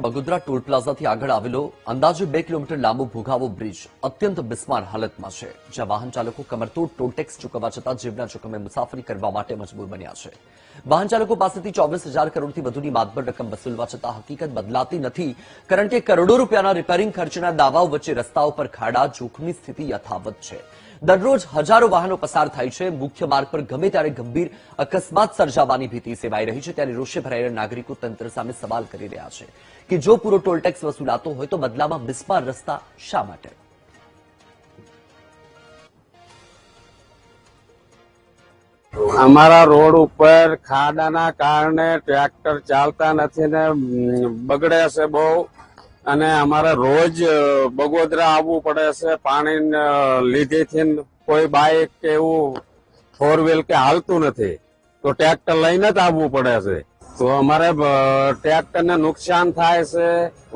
Bagodara toll પ્લાઝાથી આગળ આવેલો અંદાજે 2 કિલોમીટર લાંબો ભોગાવો બ્રિજ અત્યંત બિસ્માર હાલતમાં છે, જ્યાં વાહન ચાલકો કમરતોડ ટોલ ટેક્સ ચૂકવવા છતાં જીવના જોખમે મુસાફરી કરવા માટે મજબૂર બન્યા છે। વાહન ચાલકો પાસેથી 24,000 કરોડથી વધુની માતબર રકમ વસૂલવા છતાં હકીકત બદલાતી નથી, કારણ કે કરોડો રૂપિયાના રિપેરિંગ ખર્ચના દાવાઓ વચ્ચે રસ્તાઓ પર ખાડા, જોખમી સ્થિતિ યથાવત છે। દરરોજ હજારો વાહનો પસાર થાય છે। મુખ્ય માર્ગ પર ગમે ત્યારે ગંભીર અકસ્માત સર્જાવાની ભીતિ સેવાઈ રહી છે, ત્યારે રોષે ભરાયેલા નાગરિકો તંત્ર સામે સવાલ કરી રહ્યા છે કે જો પૂરો ટોલ ટેક્સ વસૂલાતો હોય તો બદલામાં બિસ્માર રસ્તા શા માટે? અમારા રોડ ઉપર ખાડાના કારણે ટ્રેક્ટર ચાલતા નથી ને બગડે છે બહુ, અને અમારે રોજ બગોદરા આવવું પડે છે। પાણી લીધેથી કોઈ બાઇક કે એવું 4 વ્હીલ કે હાલતું નથી, તો ટ્રેક્ટર લઈને જ આવવું પડે છે। તો અમારે ટ્રેક્ટરને નુકસાન થાય છે,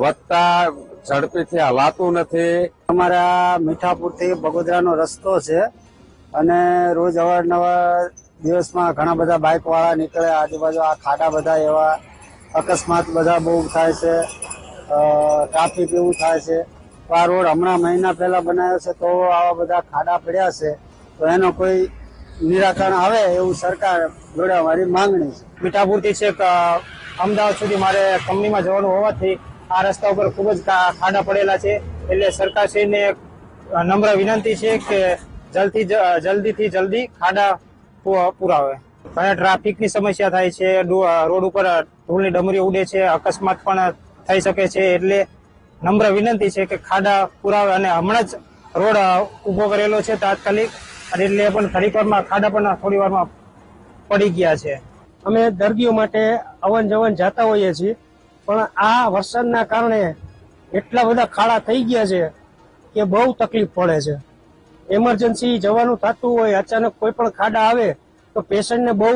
વધતા ઝડપીથી હલાતું નથી। અમારા મીઠાપુરથી બગોદરાનો રસ્તો છે અને રોજ અવારનવાર દિવસમાં ઘણા બધા બાઇક વાળા નીકળે, આજુબાજુ આ ખાડા બધા એવા અકસ્માત બધા બહુ થાય છે, ટ્રાફિક એવું થાય છે। તો આ રોડ હમણાં મહિના પહેલા બનાવ્યો છે, તો આવા બધા ખાડા પડ્યા છે, તો એનો કોઈ નિરાકરણ આવે એવું સરકાર જોડે અમારી માંગણી છે। મીઠાપુરથી છેક અમદાવાદ સુધી મારે કંપનીમાં જવાનું હોવાથી આ રસ્તા ઉપર ખૂબ જ ખાડા પડેલા છે, એટલે સરકારશ્રીને નમ્ર વિનંતી છે કે જલ્દીથી જલ્દી ખાડા પુરાવે। ઘણા ટ્રાફિકની સમસ્યા થાય છે, રોડ ઉપર ધૂળની ડમરીઓ ઉડે છે, અકસ્માત પણ થઈ શકે છે, એટલે નમ્ર વિનંતી છે કે ખાડા પુરાવે। અને હમણાં જ રોડ ઉભો કરેલો છે તાત્કાલિક, એટલે પણ થોડીક વારમાં ખાડા પણ થોડી વારમાં પડી ગયા છે। અમે દર્દીઓ માટે અવન જવન જતા હોઈએ છીએ, પણ આ વરસાદના કારણે એટલા બધા ખાડા થઈ ગયા છે કે બહુ તકલીફ પડે છે। એમરજન્સી જવાનું થતું હોય, અચાનક કોઈ પણ ખાડા આવે તો પેશન્ટને બહુ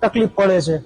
તકલીફ પડે છે।